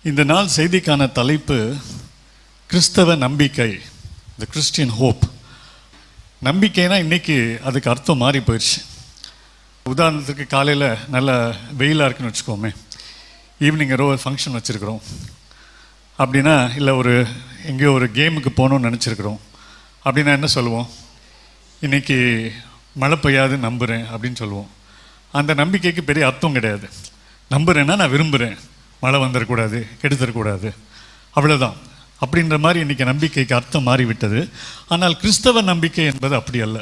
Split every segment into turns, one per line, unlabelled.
இந்த நாள் செய்திக்கான தலைப்பு கிறிஸ்தவ நம்பிக்கை, த கிறிஸ்டியன் ஹோப். நம்பிக்கைனா இன்றைக்கி அதுக்கு அர்த்தம் மாறி போயிடுச்சு. உதாரணத்துக்கு காலையில் நல்ல வெயிலாக இருக்குன்னு வச்சுக்கோமே, ஈவினிங் ஏதோ ஒரு ஃபங்க்ஷன் வச்சுருக்குறோம் அப்படின்னா, இல்லை எங்கேயோ ஒரு கேமுக்கு போகணுன்னு நினச்சிருக்கிறோம் அப்படின்னா என்ன சொல்லுவோம்? இன்றைக்கி மழை பெய்யாதுன்னு நம்புகிறேன் அப்படின்னு சொல்லுவோம். அந்த நம்பிக்கைக்கு பெரிய அர்த்தம் கிடையாது. நம்புகிறேன்னா நான் விரும்புகிறேன், மழை வந்துடக்கூடாது, கெடுத்துடக்கூடாது, அவ்வளோதான். அப்படின்ற மாதிரி இன்றைக்கி நம்பிக்கைக்கு அர்த்தம் மாறிவிட்டது. ஆனால் கிறிஸ்தவ நம்பிக்கை என்பது அப்படி அல்ல.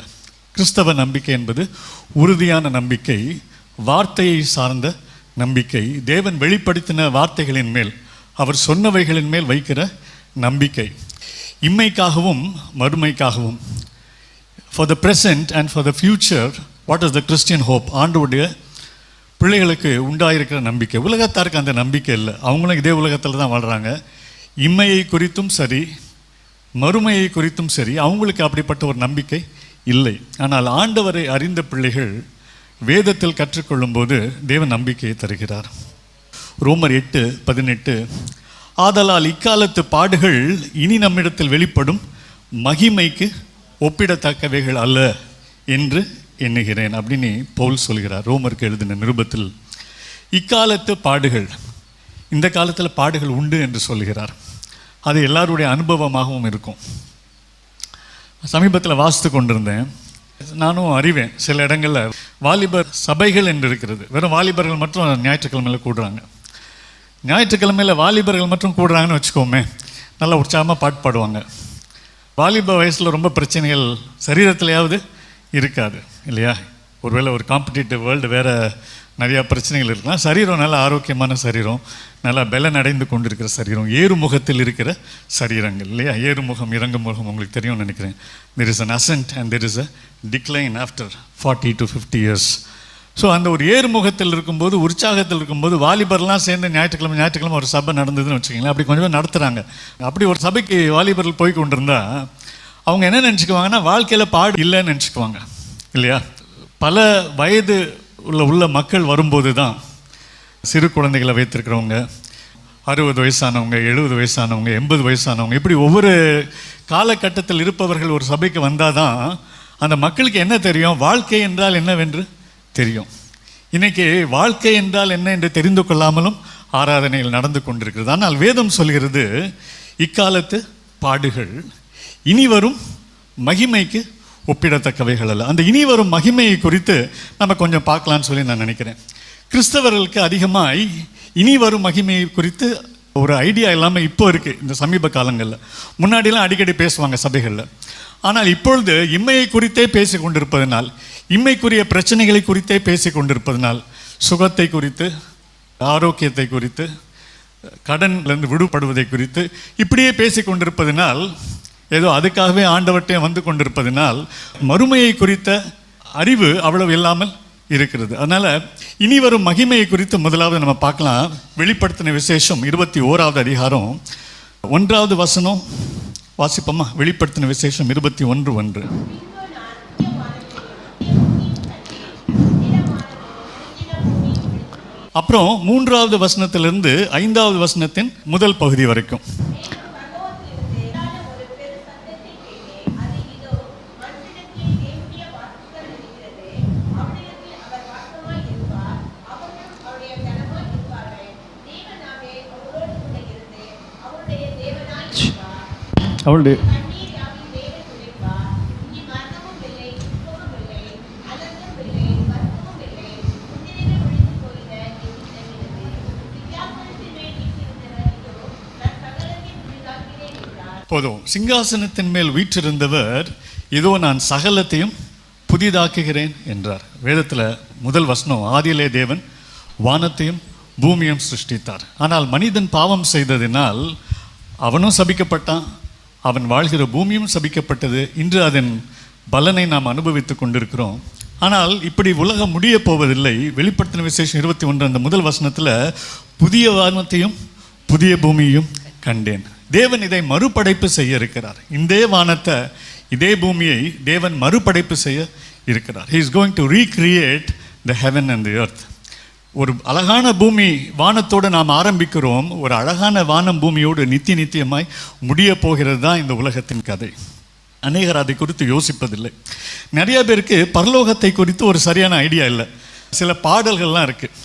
கிறிஸ்தவ நம்பிக்கை என்பது உறுதியான நம்பிக்கை, வார்த்தையை சார்ந்த நம்பிக்கை, தேவன் வெளிப்படுத்தின வார்த்தைகளின் மேல், அவர் சொன்னவைகளின் மேல் வைக்கிற நம்பிக்கை. இம்மைக்காகவும் மறுமைக்காகவும், for the present and for the future, what is the Christian hope? ஆண்டவருடைய பிள்ளைகளுக்கு உண்டாயிருக்கிற நம்பிக்கை. உலகத்தாருக்கு அந்த நம்பிக்கை இல்லை. அவங்களும் இதே உலகத்தில் தான் வாழ்கிறாங்க. இம்மையை குறித்தும் சரி, மறுமையை குறித்தும் சரி, அவங்களுக்கு அப்படிப்பட்ட ஒரு நம்பிக்கை இல்லை. ஆனால் ஆண்டவரை அறிந்த பிள்ளைகள் வேதத்தில் கற்றுக்கொள்ளும்போது தேவன் நம்பிக்கையை தருகிறார். ரோமர் 8:18, ஆதலால் இக்காலத்து பாடுகள் இனி நம்மிடத்தில் வெளிப்படும் மகிமைக்கு ஒப்பிடத்தக்கவைகள் அல்ல என்று எண்ணுகிறேன் அப்படின்னு பவுல் சொல்கிறார் ரோமருக்கு எழுதின நிருபத்தில். இக்காலத்து பாடுகள், இந்த காலத்தில் பாடுகள் உண்டு என்று சொல்கிறார். அது எல்லாருடைய அனுபவமாகவும் இருக்கும். சமீபத்தில் வாசித்து கொண்டிருந்தேன், நானும் அறிவேன். சில இடங்களில் வாலிபர் சபைகள் என்று இருக்கிறது. வெறும் வாலிபர்கள் மட்டும் ஞாயிற்றுக்கிழமையில் கூடுறாங்க. ஞாயிற்றுக்கிழமையில் வாலிபர்கள் மட்டும் கூடுறாங்கன்னு வச்சுக்கோமே, நல்லா உற்சாகமாக பாட்டு பாடுவாங்க. வாலிப வயசில் ரொம்ப பிரச்சனைகள் சரீரத்திலேயாவது இருக்காது இல்லையா? ஒருவேளை ஒரு காம்படிட்டிவ் வேர்ல்டு வேறு நிறையா பிரச்சனைகள் இருக்கலாம். சரீரம் நல்ல ஆரோக்கியமான சரீரம், நல்லா பலன் அடைந்து கொண்டிருக்கிற சரீரம், ஏறுமுகத்தில் இருக்கிற சரீரங்கள் இல்லையா? ஏறுமுகம் இறங்குமுகம் உங்களுக்கு தெரியும்னு நினைக்கிறேன். There is an ascent and there is a decline after 40 to 50 years. So அந்த ஒரு ஏறுமுகத்தில் இருக்கும்போது, உற்சாகத்தில் இருக்கும்போது, வாலிபர்லாம் சேர்ந்து ஞாயிற்றுக்கிழமை ஒரு சபை நடந்ததுன்னு வச்சுக்கிங்களேன். அப்படி கொஞ்சம் நடத்துகிறாங்க. அப்படி ஒரு சபைக்கு வாலிபர்கள் போய் கொண்டிருந்தா அவங்க என்ன நினச்சிக்குவாங்கன்னா, வாழ்க்கையில் பாடு இல்லைன்னு நினச்சிக்குவாங்க இல்லையா? பல வயது உள்ள மக்கள் வரும்போது தான், சிறு குழந்தைகளை வைத்திருக்கிறவங்க, 60 வயசானவங்க, 70 வயசானவங்க, 80 வயசானவங்க, இப்படி ஒவ்வொரு காலகட்டத்தில் இருப்பவர்கள் ஒரு சபைக்கு வந்தால் தான் அந்த மக்களுக்கு என்ன தெரியும், வாழ்க்கை என்றால் என்னவென்று தெரியும். இன்றைக்கி வாழ்க்கை என்றால் என்ன என்று தெரிந்து கொள்ளாமலும் ஆராதனைகள் நடந்து கொண்டிருக்கிறது. ஆனால் வேதம் சொல்கிறது, இக்காலத்து பாடுகள் இனி வரும் மகிமைக்கு ஒப்பிடத்தக்கவைகள் அல்ல. அந்த இனி வரும் மகிமையை குறித்து நம்ம கொஞ்சம் பார்க்கலான்னு சொல்லி நான் நினைக்கிறேன். கிறிஸ்தவர்களுக்கு அதிகமாக இனி வரும் மகிமையை குறித்து ஒரு ஐடியா இல்லாமல் இப்போ இருக்குது இந்த சமீப காலங்களில். முன்னாடிலாம் அடிக்கடி பேசுவாங்க சபைகளில். ஆனால் இப்பொழுது இம்மையை குறித்தே பேசி கொண்டிருப்பதனால், இம்மைக்குரிய பிரச்சனைகளை குறித்தே பேசி கொண்டிருப்பதனால், சுகத்தை குறித்து, ஆரோக்கியத்தை குறித்து, கடன்லேருந்து விடுபடுவதை குறித்து இப்படியே பேசி கொண்டிருப்பதனால், ஏதோ அதுக்காகவே ஆண்டவர்கிட்ட வந்து கொண்டிருப்பதனால் மறுமையை குறித்த அறிவு அவ்வளவு இல்லாமல் இருக்கிறது. அதனால் இனி வரும் மகிமையை குறித்து முதலாவது நம்ம பார்க்கலாம். வெளிப்படுத்தின விசேஷம் 21வது அதிகாரம் 1வது வசனம் வாசிப்போமா? வெளிப்படுத்தின விசேஷம் 21:1. அப்புறம் 3வது வசனத்திலிருந்து 5வது வசனத்தின் முதல் பகுதி வரைக்கும். அவளுடைய போதும். சிங்காசனத்தின் மேல் வீற்றிருந்தவர், இதோ நான் சகலத்தையும் புதிதாக்குகிறேன் என்றார். வேதத்தில் முதல் வசனம், ஆதியிலே தேவன் வானத்தையும் பூமியும் சிருஷ்டித்தார். ஆனால் மனிதன் பாவம் செய்ததினால் அவனும் சபிக்கப்பட்டான், அவன் வாழ்கிற பூமியும் சபிக்கப்பட்டது. இன்று அதன் பலனை நாம் அனுபவித்து கொண்டிருக்கிறோம். ஆனால் இப்படி உலகம் முடிய போவதில்லை. வெளிப்படுத்தின விசேஷம் 21 அந்த முதல் வசனத்தில், புதிய வானத்தையும் புதிய பூமியையும் கண்டேன். தேவன் இதை மறுபடைப்பு செய்ய இருக்கிறார். இந்த வானத்தை, இதே பூமியை தேவன் மறுபடைப்பு செய்ய இருக்கிறார். He is going to recreate the heaven and the earth. ஒரு அழகான பூமி வானத்தோடு நாம் ஆரம்பிக்கிறோம், ஒரு அழகான வானம் பூமியோடு நித்தியமாய் முடிய போகிறது தான் இந்த உலகத்தின் கதை. அநேகர் அதை குறித்து யோசிப்பதில்லை. நிறைய பேருக்கு பரலோகத்தை குறித்து ஒரு சரியான ஐடியா இல்லை. சில பாடல்கள்லாம் இருக்குது.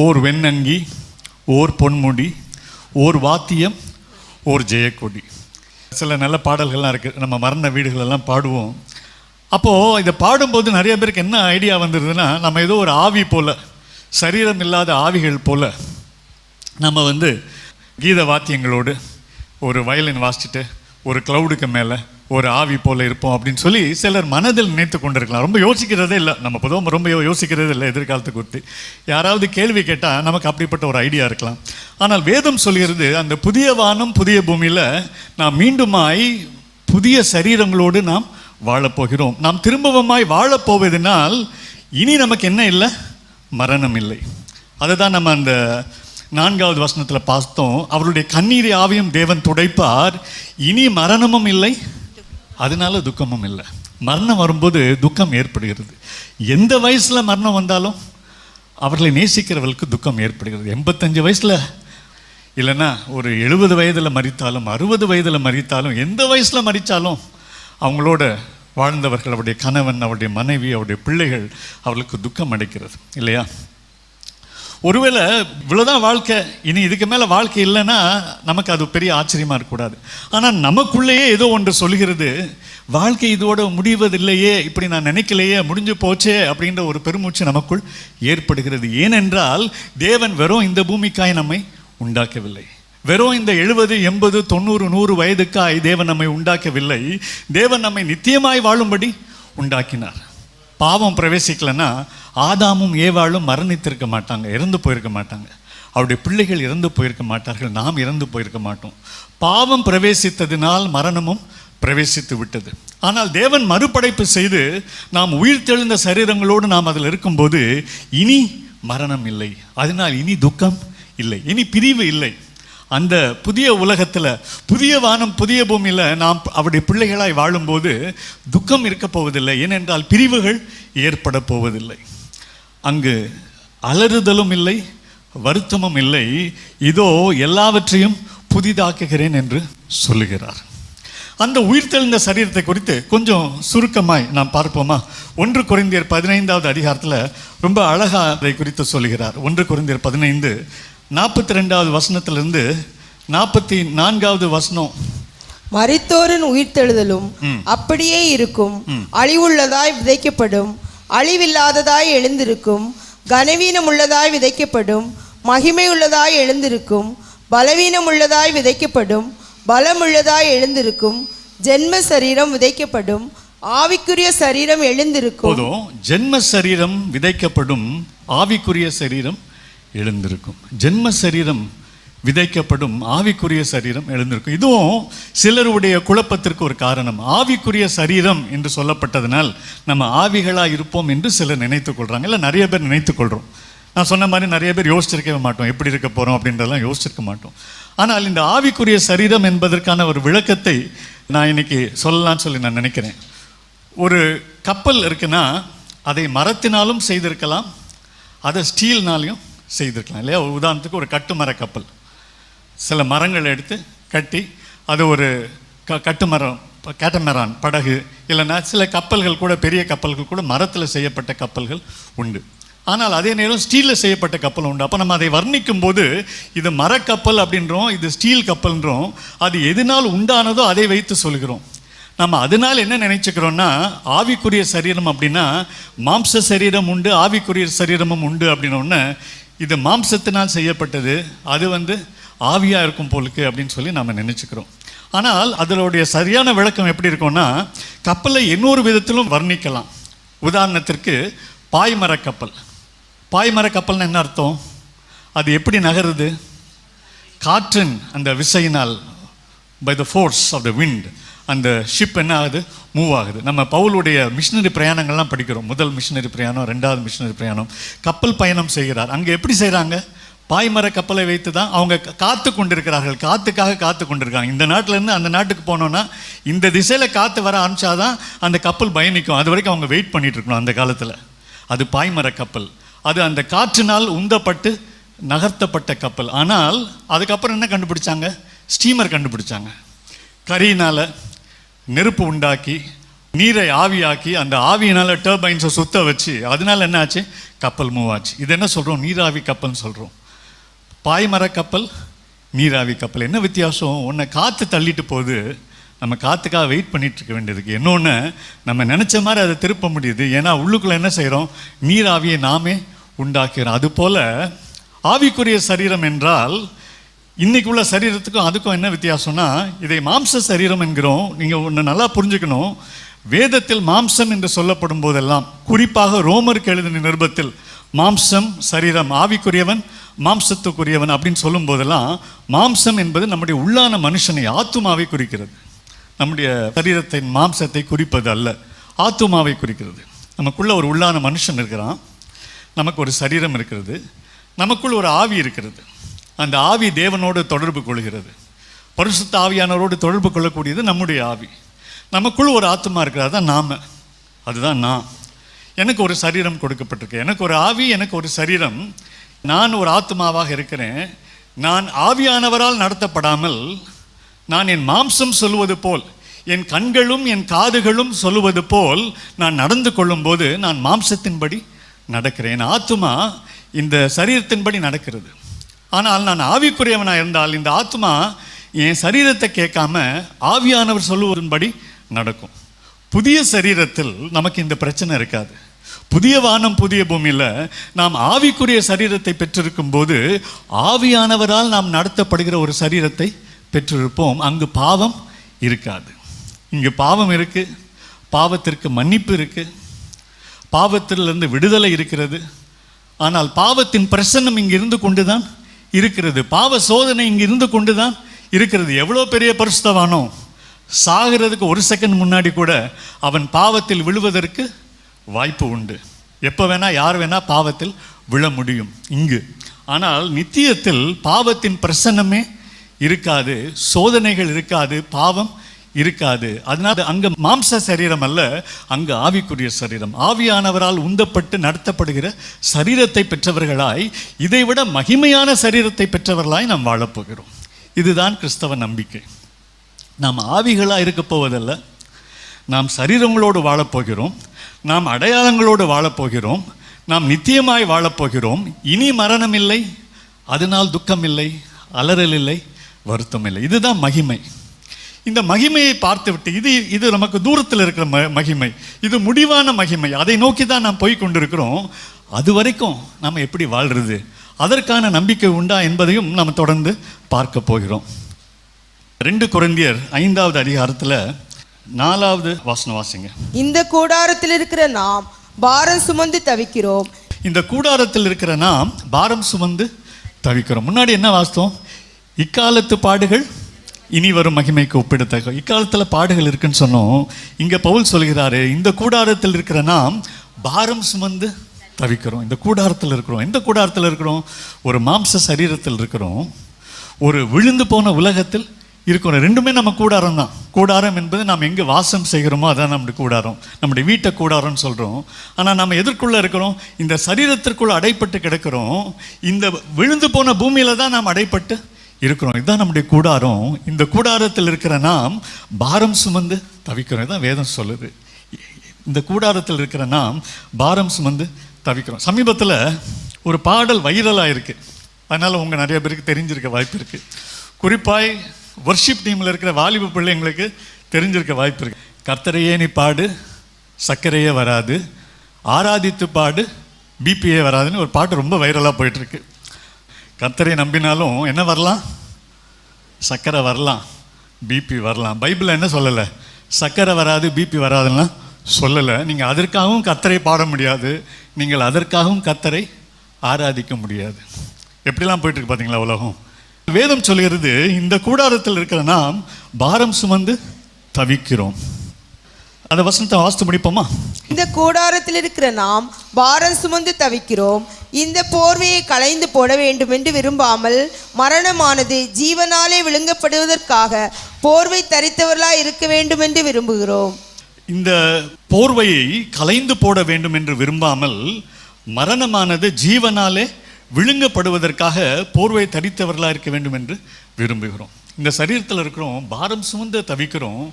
ஓர் வெண்ணங்கி, ஓர் பொன்முடி, ஓர் வாத்தியம், ஓர் ஜெயக்கொடி. சில நல்ல பாடல்கள்லாம் இருக்குது, நம்ம மரண வீடுகளெல்லாம் பாடுவோம். அப்போது இதை பாடும்போது நிறைய பேருக்கு என்ன ஐடியா வந்துடுதுன்னா, நம்ம ஏதோ ஒரு ஆவி போல், சரீரம் இல்லாத ஆவிகள் போல் நம்ம கீத வாத்தியங்களோடு ஒரு வயலின் வாசிச்சுட்டு ஒரு க்ளவுடுக்கு மேலே ஒரு ஆவி போல் இருப்போம் அப்படின்னு சொல்லி சிலர் மனதில் நினைத்து கொண்டிருக்கலாம். ரொம்ப யோசிக்கிறதே இல்லை. நம்ம பொதுவாக ரொம்ப யோசிக்கிறதே இல்லை எதிர்காலத்தை குறித்து. யாராவது கேள்வி கேட்டால் நமக்கு அப்படிப்பட்ட ஒரு ஐடியா இருக்கலாம். ஆனால் வேதம் சொல்கிறது, அந்த புதிய வானம் புதிய பூமியில் நாம் மீண்டுமாய் புதிய சரீரங்களோடு நாம் வாழப்போகிறோம். நாம் திரும்பவுமாய் வாழப்போவதனால் இனி நமக்கு என்ன இல்லை? மரணம் இல்லை. அதை தான் நம்ம அந்த 4வது வசனத்தில் பார்த்தோம். அவருடைய கண்ணீரை ஆவியும் தேவன் துடைப்பார், இனி மரணமும் இல்லை, அதனால துக்கமும் இல்லை. மரணம் வரும்போது துக்கம் ஏற்படுகிறது. எந்த வயசில் மரணம் வந்தாலும் அவர்களை நேசிக்கிறவர்களுக்கு துக்கம் ஏற்படுகிறது. 85 வயசில் இல்லைன்னா ஒரு 70 வயதில் மரித்தாலும் 60 வயதில் மரித்தாலும் எந்த வயசில் மரித்தாலும் அவங்களோட வாழ்ந்தவர்கள், அவருடைய கணவன், அவருடைய மனைவி, அவருடைய பிள்ளைகள், அவர்களுக்கு துக்கம் அடைக்கிறது இல்லையா? ஒருவேளை இவ்வளோதான் வாழ்க்கை, இனி இதுக்கு மேலே வாழ்க்கை இல்லைன்னா நமக்கு அது பெரிய ஆச்சரியமாக இருக்கக்கூடாது. ஆனால் நமக்குள்ளேயே ஏதோ ஒன்று சொல்கிறது, வாழ்க்கை இதோட முடிவதில்லையே, இப்படி நான் நினைக்கலையே, முடிஞ்சு போச்சே அப்படின்ற ஒரு பெருமூச்சு நமக்குள் ஏற்படுகிறது. ஏனென்றால் தேவன் வெறும் இந்த பூமிக்காய் நம்மை உண்டாக்கவில்லை. வெறும் இந்த 70, 80, 90, 100 வயதுக்காய் தேவன் நம்மை உண்டாக்கவில்லை. தேவன் நம்மை நித்தியமாய் வாழும்படி உண்டாக்கினார். பாவம் பிரவேசிக்கலைன்னா ஆதாமும் ஏவாளும் மரணித்திருக்க மாட்டாங்க, இறந்து போயிருக்க மாட்டாங்க. அவருடைய பிள்ளைகள் இறந்து போயிருக்க மாட்டார்கள், நாம் இறந்து போயிருக்க மாட்டோம். பாவம் பிரவேசித்ததினால் மரணமும் பிரவேசித்து விட்டது. ஆனால் தேவன் மறுபடைப்பு செய்து நாம் உயிர்த்தெழுந்த சரீரங்களோடு நாம் அதில் இருக்கும்போது இனி மரணம் இல்லை, அதனால் இனி துக்கம் இல்லை, இனி பிரிவு இல்லை. அந்த புதிய உலகத்தில், புதிய வானம் புதிய பூமியில் நாம் அவருடைய பிள்ளைகளாய் வாழும்போது துக்கம் இருக்க போவதில்லை. ஏனென்றால் பிரிவுகள் ஏற்பட போவதில்லை. அங்கு அலறுதலும் இல்லை, வருத்தமும் இல்லை. இதோ எல்லாவற்றையும் புதிதாக்குகிறேன் என்று சொல்லுகிறார். அந்த உயிர்த்தெழுந்த சரீரத்தை குறித்து கொஞ்சம் சுருக்கமாய் நாம் பார்ப்போமா? 1 கொரிந்தியர் 15வது அதிகாரத்தில் ரொம்ப அழகாக அதை குறித்து சொல்லுகிறார். 1 கொரிந்தியர் 15 42வது வசனத்திலிருந்து 44வது வசனம்.
மரித்தோரின் உயிர்த்தெழுதலும் அப்படியே இருக்கும். அழிவுள்ளதாய் விதைக்கப்படும், அழிவில்லாததாய் எழுந்திருக்கும். கனவீனம் உள்ளதாய் விதைக்கப்படும், மகிமை உள்ளதாய் எழுந்திருக்கும். பலவீனம் உள்ளதாய் விதைக்கப்படும், பலமுள்ளதாய் எழுந்திருக்கும். ஜென்ம சரீரம் விதைக்கப்படும், ஆவிக்குரிய சரீரம் எழுந்திருக்கும்.
போதும். ஜென்ம சரீரம் விதைக்கப்படும், ஆவிக்குரிய சரீரம் எழுந்திருக்கும். ஜென்ம சரீரம் விதைக்கப்படும், ஆவிக்குரிய சரீரம் எழுந்திருக்கும். இதுவும் சிலருடைய குழப்பத்திற்கு ஒரு காரணம். ஆவிக்குரிய சரீரம் என்று சொல்லப்பட்டதனால் நம்ம ஆவிகளாக இருப்போம் என்று சிலர் நினைத்து கொள்கிறாங்க. இல்லை, நிறைய பேர் நினைத்து கொள்கிறோம். நான் சொன்ன மாதிரி நிறைய பேர் யோசிச்சிருக்கவே மாட்டோம், எப்படி இருக்க போகிறோம் அப்படின்றதெல்லாம் யோசிச்சிருக்க மாட்டோம். ஆனால் இந்த ஆவிக்குரிய சரீரம் என்பதற்கான ஒரு விளக்கத்தை நான் இன்னைக்கு சொல்லலான்னு சொல்லி நான் நினைக்கிறேன். ஒரு கப்பல் இருக்குன்னா அதை மரத்தினாலும் செய்திருக்கலாம், அதை ஸ்டீல்னாலையும் செய்திருக்கலாம் இல்லையா? உதாரணத்துக்கு ஒரு கட்டுமர கப்பல், சில மரங்களை எடுத்து கட்டி அது ஒரு கட்டுமரம், கேட்டமரான் படகு, இல்லைன்னா சில கப்பல்கள் கூட, பெரிய கப்பல்கள் கூட மரத்தில் செய்யப்பட்ட கப்பல்கள் உண்டு. ஆனால் அதே நேரம் ஸ்டீலில் செய்யப்பட்ட கப்பல் உண்டு. அப்போ நம்ம அதை வர்ணிக்கும் போது இது மரக்கப்பல் அப்படின்றோம், இது ஸ்டீல் கப்பல்ன்றோம். அது எதனால் உண்டானதோ அதை வைத்து சொல்கிறோம். நம்ம அதனால் என்ன நினைச்சுக்கிறோன்னா, ஆவிக்குரிய சரீரம் அப்படின்னா மாம்ச சரீரம் உண்டு, ஆவிக்குரிய சரீரமும் உண்டு அப்படின்னோடனே இது மாம்சத்தினால் செய்யப்பட்டது, அது ஆவியாக இருக்கும் போலுக்கு அப்படின்னு சொல்லி நம்ம நினச்சிக்கிறோம். ஆனால் அதனுடைய சரியான விளக்கம் எப்படி இருக்கும்னா, கப்பலை இன்னொரு விதத்திலும் வர்ணிக்கலாம். உதாரணத்திற்கு பாய்மர கப்பல். பாய்மர கப்பல்னு என்ன அர்த்தம்? அது எப்படி நகருது? காற்றின் அந்த விசையினால், by the force of the wind, அந்த ஷிப் என்ன ஆகுது? மூவ் ஆகுது. நம்ம பவுலுடைய மிஷினரி பிரயாணங்கள்லாம் படிக்கிறோம். முதல் மிஷினரி பிரயாணம், 2வது மிஷினரி பிரயாணம். கப்பல் பயணம் செய்கிறார். அங்கே எப்படி செய்கிறாங்க? பாய்மர கப்பலை வைத்து தான் அவங்க காத்து கொண்டிருக்கிறார்கள், காத்துக்காக காத்து கொண்டிருக்காங்க. இந்த நாட்டிலேருந்து அந்த நாட்டுக்கு போனோன்னா இந்த திசையில் காற்று வர ஆரம்பிச்சாதான் அந்த கப்பல் பயணிக்கும். அது வரைக்கும் அவங்க வெயிட் பண்ணிட்டு இருக்கணும் அந்த காலத்தில். அது பாய்மர கப்பல். அது அந்த காற்றினால் உந்தப்பட்டு நகர்த்தப்பட்ட கப்பல். ஆனால் அதுக்கப்புறம் என்ன கண்டுபிடிச்சாங்க? ஸ்டீமர் கண்டுபிடிச்சாங்க. கரியினால் நெருப்பு உண்டாக்கி நீரை ஆவியாக்கி அந்த ஆவியினால் டர்பைன்ஸை சுத்த வச்சு அதனால என்ன ஆச்சு? கப்பல் மூவ் ஆச்சு. இது என்ன சொல்கிறோம்? நீராவி கப்பல்னு சொல்கிறோம். பாய்மர கப்பல், நீராவி கப்பல். என்ன வித்தியாசம்? ஒன்றை காற்று தள்ளிட்டு போகுது, நம்ம காற்றுக்காக வெயிட் பண்ணிட்டு இருக்க வேண்டியதுக்கு. இன்னொன்று, நம்ம நினச்ச மாதிரி அதை திருப்ப முடியுது. ஏன்னா உள்ளுக்குள்ளே என்ன செய்கிறோம்? நீராவியை நாமே உண்டாக்கிறோம். அதுபோல் ஆவிக்குரிய சரீரம் என்றால் இன்னைக்கு உள்ள சரீரத்துக்கும் அதுக்கும் என்ன வித்தியாசம்னா, இதை மாம்ச சரீரம் என்கிறோம். நீங்கள் ஒன்று நல்லா புரிஞ்சுக்கணும். வேதத்தில் மாம்சம் என்று சொல்லப்படும் போதெல்லாம், குறிப்பாக ரோமருக்கு எழுதின நிருபத்தில் மாம்சம் சரீரம், ஆவிக்குரியவன் மாம்சத்துக்குரியவன் அப்படின்னு சொல்லும் போதெல்லாம், மாம்சம் என்பது நம்முடைய உள்ளான மனுஷனை, ஆத்துமாவை குறிக்கிறது. நம்முடைய சரீரத்தின் மாம்சத்தை குறிப்பது அல்ல, ஆத்துமாவை குறிக்கிறது. நமக்குள்ள ஒரு உள்ளான மனுஷன் இருக்கிறான், நமக்கு ஒரு சரீரம் இருக்கிறது, நமக்குள் ஒரு ஆவி இருக்கிறது. அந்த ஆவி தேவனோடு தொடர்பு கொள்கிறது. பரிசுத்த ஆவியானவரோடு தொடர்பு கொள்ளக்கூடியது நம்முடைய ஆவி. நமக்குள் ஒரு ஆத்மா இருக்கிறது, தான் நாம, அதுதான் நான். எனக்கு ஒரு சரீரம் கொடுக்கப்பட்டிருக்கு, எனக்கு ஒரு ஆவி, எனக்கு ஒரு சரீரம். நான் ஒரு ஆத்மாவாக இருக்கிறேன். நான் ஆவியானவரால் நடத்தப்படாமல், நான் என் மாம்சம் சொல்லுவது போல், என் கண்களும் என் காதுகளும் சொல்லுவது போல் நான் நடந்து கொள்ளும்போது நான் மாம்சத்தின்படி நடக்கிறேன். என் ஆத்மா இந்த சரீரத்தின்படி நடக்கிறது. ஆனால் நான் ஆவிக்குரியவனாக இருந்தால் இந்த ஆத்மா என் சரீரத்தை கேட்காம ஆவியானவர் சொல்லுவதன்படி நடக்கும். புதிய சரீரத்தில் நமக்கு இந்த பிரச்சனை இருக்காது. புதிய வானம் புதிய பூமியில் நாம் ஆவிக்குரிய சரீரத்தை பெற்றிருக்கும் போது ஆவியானவரால் நாம் நடத்தப்படுகிற ஒரு சரீரத்தை பெற்றிருப்போம். அங்கு பாவம் இருக்காது. இங்கு பாவம் இருக்கு, பாவத்திற்கு மன்னிப்பு இருக்கு, பாவத்திலிருந்து விடுதலை இருக்கிறது. ஆனால் பாவத்தின் பிரசன்னம் இங்கு இருந்து கொண்டுதான் இருக்கிறது. பாவ சோதனை இங்கு இருந்து கொண்டுதான் இருக்கிறது. எவ்வளோ பெரிய பரிசுத்தவானோ, சாகிறதுக்கு ஒரு செகண்ட் முன்னாடி கூட அவன் பாவத்தில் விழுவதற்கு வாய்ப்பு உண்டு. எப்போ வேணா யார் வேணா பாவத்தில் விழ முடியும் இங்கு. ஆனால் நித்தியத்தில் பாவத்தின் பிரசன்னமே இருக்காது, சோதனைகள் இருக்காது, பாவம் இருக்காது. அதனால் அங்கே மாம்ச சரீரம் அல்ல, அங்கு ஆவிக்குரிய சரீரம், ஆவியானவரால் உந்தப்பட்டு நடத்தப்படுகிற சரீரத்தை பெற்றவர்களாய், இதைவிட மகிமையான சரீரத்தை பெற்றவர்களாய் நாம் வாழப்போகிறோம். இதுதான் கிறிஸ்தவ நம்பிக்கை. நாம் ஆவிகளாக இருக்க போவதல்ல, நாம் சரீரங்களோடு வாழப்போகிறோம், நாம் அடையாளங்களோடு வாழப்போகிறோம், நாம் நித்தியமாய் வாழப்போகிறோம். இனி மரணம் இல்லை, அதனால் துக்கம் இல்லை, அலறல் இல்லை, வருத்தம் இல்லை. இதுதான் மகிமை. இந்த மகிமையை பார்த்துவிட்டு இது நமக்கு தூரத்தில் இருக்கிற மகிமை, இது முடிவான மகிமை. அதை நோக்கி தான் நாம் போய் கொண்டிருக்கிறோம். அது வரைக்கும் நாம் எப்படி வாழ்றது, அதற்கான நம்பிக்கை உண்டா என்பதையும் நாம் தொடர்ந்து பார்க்க போகிறோம். 2 கொரிந்தியர் 5வது அதிகாரத்தில் 4வது வசனம் வாசிங்க.
இந்த கூடாரத்தில் இருக்கிற நாம் பாரம் சுமந்து தவிக்கிறோம்.
இந்த கூடாரத்தில் இருக்கிற நாம் பாரம் சுமந்து தவிக்கிறோம். முன்னாடி என்ன வாசித்தோம்? இக்காலத்து பாடுகள் இனி வரும் மகிமைக்கு ஒப்பிடத்தக்க. இக்காலத்தில் பாடுகள் இருக்குன்னு சொன்னோம். இங்கே பவுல் சொல்கிறாரு, இந்த கூடாரத்தில் இருக்கிற நாம் பாரம் சுமந்து தவிக்கிறோம். இந்த கூடாரத்தில் இருக்கிறோம். எந்த கூடாரத்தில் இருக்கிறோம்? ஒரு மாம்ச சரீரத்தில் இருக்கிறோம், ஒரு விழுந்து போன உலகத்தில் இருக்கிறோம். ரெண்டுமே நம்ம கூடாரம் தான். கூடாரம் என்பது நாம் எங்கே வாசம் செய்கிறோமோ அதான் நம்முடைய கூடாரம். நம்முடைய வீட்டை கூடாரம்னு சொல்கிறோம். ஆனால் நம்ம எதற்குள்ளே இருக்கிறோம்? இந்த சரீரத்திற்குள்ளே அடைப்பட்டு கிடக்கிறோம். இந்த விழுந்து போன பூமியில் தான் நாம் அடைப்பட்டு இருக்கிறோம். இதுதான் நம்முடைய கூடாரம். இந்த கூடாரத்தில் இருக்கிற நாம் பாரம் சுமந்து தவிக்கிறோம். இதுதான் வேதம் சொல்லுது. இந்த கூடாரத்தில் இருக்கிற நாம் பாரம் சுமந்து தவிக்கிறோம். சமீபத்தில் ஒரு பாடல் வைரலாக இருக்குது. அதனால் உங்கள் நிறைய பேருக்கு தெரிஞ்சிருக்க வாய்ப்பு இருக்குது. குறிப்பாய் வர்ஷிப் டீமில் இருக்கிற வாலிப பிள்ளைங்களுக்கு தெரிஞ்சிருக்க வாய்ப்பு இருக்குது. கர்த்தரையே நீ பாடு, சர்க்கரையே வராது, ஆராதித்து பாடு, பிபிஏ வராதுன்னு ஒரு பாட்டு ரொம்ப வைரலாக போயிட்டுருக்கு. கர்த்தரை நம்பினாலும் என்ன வரலாம்? சர்க்கரை வரலாம், பிபி வரலாம். பைபிளில் என்ன சொல்லலை? சர்க்கரை வராது, பிபி வராதுன்னா சொல்லலை. நீங்கள் அதற்காகவும் கர்த்தரை பாட முடியாது, நீங்கள் அதற்காகவும் கர்த்தரை ஆராதிக்க முடியாது. எப்படிலாம் போயிட்டுருக்கு பார்த்தீங்களா உலகம். வேதம் சொல்கிறது, இந்த கூடாரத்தில் இருக்கிற நாம் பாரம் சுமந்து தவிக்கிறோம். அந்த வசனத்தை வாசித்து முடிப்போமா?
இந்த கூடாரத்தில் இருக்கிற நாம் பாரம் சுமந்து தவிக்கிறோம். இந்த போர்வையை களைந்து போட வேண்டும் என்று விரும்பாமல், மரணமானது ஜீவனாலே விழுங்கப்படுவதற்காக போர்வை தரித்தவர்களாய் இருக்க வேண்டும் என்று விரும்புகிறோம்.
இந்த போர்வையை களைந்து போட வேண்டும் என்று விரும்பாமல், மரணமானது ஜீவனாலே விழுங்கப்படுவதற்காக போர்வை தரித்தவர்களாக இருக்க வேண்டும் என்று விரும்புகிறோம். இந்த சரீரத்தில் இருக்கிறோம், பாரம் சுமந்து தவிக்கிறோம்,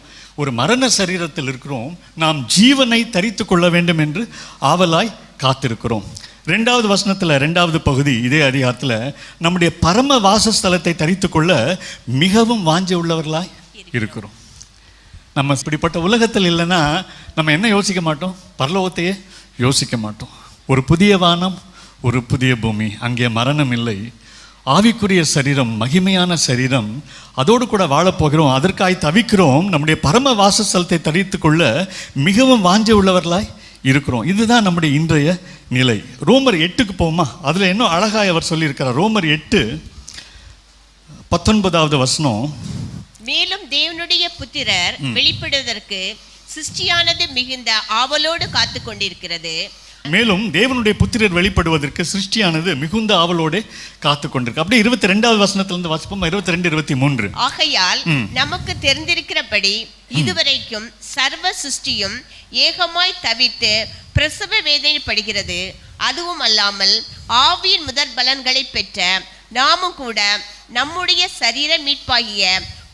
ஒரு மரண சரீரத்தில் இருக்கிறோம், நாம் ஜீவனை தரித்து கொள்ள வேண்டும் என்று ஆவலாய் காத்திருக்கிறோம். 2வது வசனத்தில் 2வது பகுதி இதே அதிகாரத்தில் நம்முடைய பரம வாசஸ்தலத்தை தரித்து கொள்ள மிகவும் வாஞ்சை உள்ளவர்களாய் இருக்கிறோம். நம்ம இப்படிப்பட்ட உலகத்தில் இல்லைன்னா நம்ம என்ன யோசிக்க மாட்டோம்? பரலோகத்தையே யோசிக்க மாட்டோம். ஒரு புதிய வானம், ஒரு புதிய பூமி, அங்கே மரணம் இல்லை, ஆவிக்குரிய சரீரம், மகிமையான சரீரம், அதோடு கூட வாழப்போகிறோம், அதற்காய் தவிக்கிறோம். நம்முடைய பரம வாசஸ்தலத்தை தரித்து கொள்ள மிகவும் வாஞ்சை உள்ளவர்களாய் இருக்கிறோம். இதுதான் நம்முடைய இன்றைய நிலை. ரோமர் 8க்கு போமா, அதில் இன்னும் அழகாய் அவர் சொல்லியிருக்கிறார். ரோமர் 8:19 வசனம்,
மேலும் தேவனுடைய புத்திரர் வெளிப்படுவதற்கு சிருஷ்டியானது மிகுந்த ஆவலோடு காத்து கொண்டிருக்கிறது.
மேலும் தேவனுடைய புத்திரர் வெளிப்படுவதற்கு சிருஷ்டியானது மிகுந்த ஆவலோடு காத்து கொண்டிருக்கு. அப்படியே 22வது வசனத்திலிருந்து வாசிப்போம். 22, 23.
ஆகையால் நமக்கு தெரிந்திருக்கிறபடி இதுவரைக்கும் சர்வ சிருஷ்டியும் ஏகமாய் தவித்து பிரசவ வேதனைப்படுகிறது. அதுவும் அல்லாமல் ஆவியின் முதற் பலன்களை பெற்ற நாமும் கூட நம்முடைய சரீர மீட்பாகிய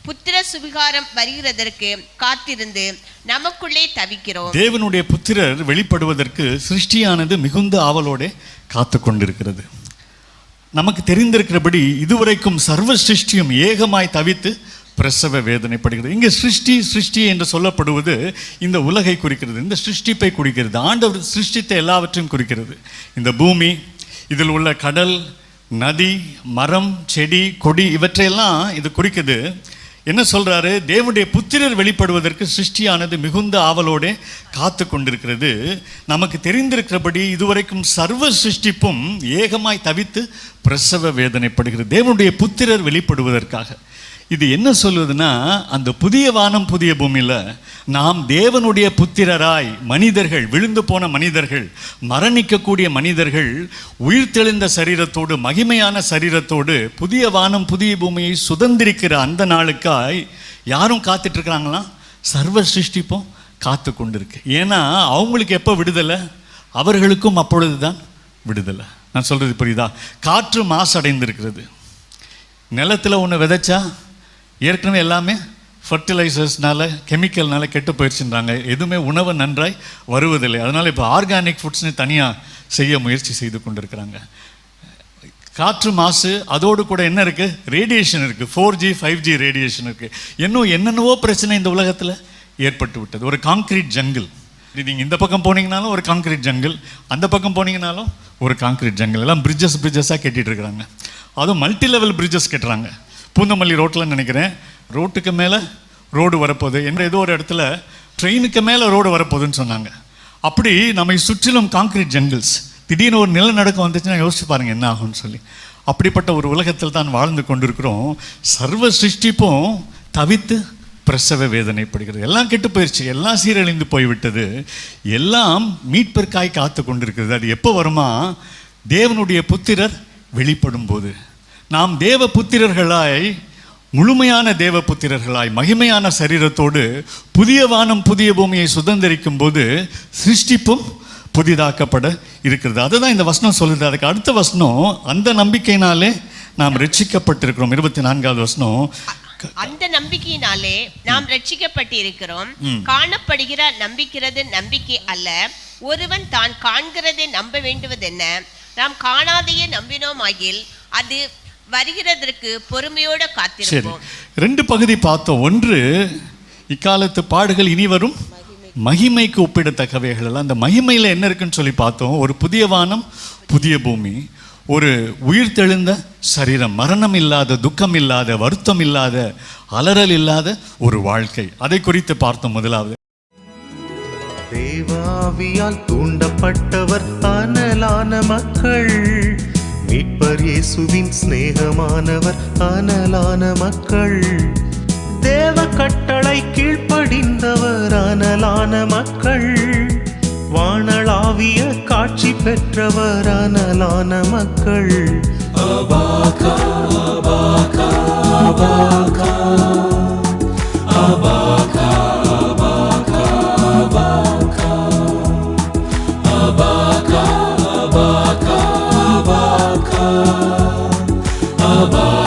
புத்திர சுவிகாரம் வருகிறதற்கு காத்திருந்து நமக்குள்ளே தவிக்கிறோம்.
தேவனுடைய புத்திரர் வெளிப்படுவதற்கு சிருஷ்டியானது மிகுந்த ஆவலோட காத்து கொண்டிருக்கிறது. நமக்கு தெரிந்திருக்கிறபடி இதுவரைக்கும் சர்வ சிருஷ்டியும் ஏகமாய் தவித்து பிரசவ வேதனைப்படுகிறது. இங்கே சிருஷ்டி என்று சொல்லப்படுவது இந்த உலகை குறிக்கிறது, இந்த சிருஷ்டிப்பை குறிக்கிறது. ஆண்டவர் சிருஷ்டித்த எல்லாவற்றையும் குறிக்கிறது. இந்த பூமி, இதில் உள்ள கடல், நதி, மரம், செடி, கொடி, இவற்றையெல்லாம் இது குறிக்குது. என்ன சொல்றாரு? தேவனுடைய புத்திரர் வெளிப்படுவதற்கு சிருஷ்டியானது மிகுந்த ஆவலோட காத்து கொண்டிருக்கிறது. நமக்கு தெரிந்திருக்கிறபடி இதுவரைக்கும் சர்வ சிருஷ்டிப்பும் ஏகமாய் தவித்து பிரசவ வேதனைப்படுகிறது தேவனுடைய புத்திரர் வெளிப்படுவதற்காக. இது என்ன சொல்லுதுன்னா, அந்த புதிய வானம் புதிய பூமியில் நாம் தேவனுடைய புத்திரராய், மனிதர்கள், விழுந்து போன மனிதர்கள், மரணிக்கக்கூடிய மனிதர்கள், உயிர்த்தெழுந்த சரீரத்தோடு, மகிமையான சரீரத்தோடு புதிய வானம் புதிய பூமியை சுதந்திரிக்கிற அந்த நாளுக்காய் யாரும் காத்துட்டு இருக்கிறாங்களாம்? சர்வ சிருஷ்டிப்பும் காத்து கொண்டிருக்கு. ஏன்னா அவங்களுக்கு எப்போ விடுதலை? அவர்களுக்கும் அப்பொழுது தான் விடுதலை. நான் சொல்றது புரியுதா? காற்று மாசடைந்திருக்கிறது. நிலத்தில் ஒன்று விதைச்சா ஏற்கனவே எல்லாமே ஃபர்டிலைசர்ஸ்னால, கெமிக்கல்னால கெட்டு போயிடுச்சுன்றாங்க. எதுவுமே உணவு நன்றாய் வருவதில்லை. அதனால் இப்போ ஆர்கானிக் ஃபுட்ஸ்னு தனியாக செய்ய முயற்சி செய்து கொண்டிருக்கிறாங்க. காற்று மாசு, அதோடு கூட என்ன இருக்குது? ரேடியேஷன் இருக்குது. 4G 5G ரேடியேஷன் இருக்குது. இன்னும் என்னென்னவோ பிரச்சனை இந்த உலகத்தில் ஏற்பட்டு விட்டது. ஒரு கான்க்ரீட் ஜங்கிள். நீங்கள் இந்த பக்கம் போனீங்கனாலும் ஒரு கான்க்ரீட் ஜங்கிள், அந்த பக்கம் போனீங்கனாலும் ஒரு கான்க்ரீட் ஜங்கிள். எல்லாம் பிரிட்ஜஸாக கட்டிகிட்டு இருக்கிறாங்க. அதுவும் மல்டி லெவல் பிரிட்ஜஸ் கட்டுறாங்க. பூந்தமல்லி ரோட்டில் நினைக்கிறேன், ரோட்டுக்கு மேலே ரோடு வரப்போகுது என்ற ஏதோ ஒரு இடத்துல ட்ரெயினுக்கு மேலே ரோடு வரப்போகுதுன்னு சொன்னாங்க. அப்படி நம்மை சுற்றிலும் கான்க்ரீட் ஜங்கிள்ஸ். திடீர்னு ஒரு நிலநடுக்கம் வந்துச்சுன்னா யோசிச்சு பாருங்கள் என்ன ஆகும்னு சொல்லி. அப்படிப்பட்ட ஒரு உலகத்தில் தான் வாழ்ந்து கொண்டிருக்கிறோம். சர்வ சிருஷ்டிப்பும் தவித்து பிரசவ வேதனைப்படுகிறது. எல்லாம் கெட்டு போயிடுச்சு, எல்லாம் சீரழிந்து போய்விட்டது, எல்லாம் மீட்பிற்காய் காத்து கொண்டிருக்கிறது. அது எப்போ வருமா? தேவனுடைய புத்திரர் வெளிப்படும் போது. நாம் தேவ புத்திரர்களாய், முழுமையான தேவ புத்திரர்களாய், மகிமையான சரீரத்தோடு புதிய வானம் புதிய பூமியை சுதந்திரிக்கும் போது சிருஷ்டிப்பும் புதிதாக்கப்பட இருக்கிறது. அதுதான் இந்த வசனம் சொல்லுது. அதுக்கு அடுத்த வசனம், அந்த நம்பிக்கையினாலே நாம் ரட்சிக்கப்பட்டிருக்கிறோம். 24வது வசனம்,
அந்த நம்பிக்கையினாலே நாம் ரட்சிக்கப்பட்டிருக்கிறோம். காணப்படுகிற நம்பிக்கிறது நம்பிக்கை அல்ல, ஒருவன் தான் காண்கிறதை நம்ப வேண்டுவதென்ன? நாம் காணாதையே நம்பினோம் ஆகில் அது வருகிறதற்கு பொறுமையோடு காத்திருப்போம்.
2 பகுதி பார்த்தோம். ஒன்று, இக்காலத்து பாடுகள் இனி வரும் மகிமைக்கு ஒப்பிடத்தக்கவைகள் எல்லாம். அந்த மகிமையில் என்ன இருக்குன்னு சொல்லி பார்த்தோம். ஒரு புதிய வானம் புதிய பூமி, ஒரு உயிர்த்தெழுந்த சரீரம், மரணம் இல்லாத, துக்கம் இல்லாத, வருத்தம் இல்லாத, அலறல் இல்லாத ஒரு வாழ்க்கை. அதை குறித்து பார்த்தோம். முதலாவது,
தேவாவியால் தூண்டப்பட்டவர் அனலான மக்கள், மீட்பர் இயேசுவின் சிநேகமானவர் அனலான மக்கள், தேவ கட்டளை கீழ்ப்படிந்தவர் அனலான மக்கள், வானளாவிய காட்சி பெற்றவர் அனலான மக்கள். அபாகா அபாகா அபாகா அபாகா அபாகா அபாகா அபாகா
அபா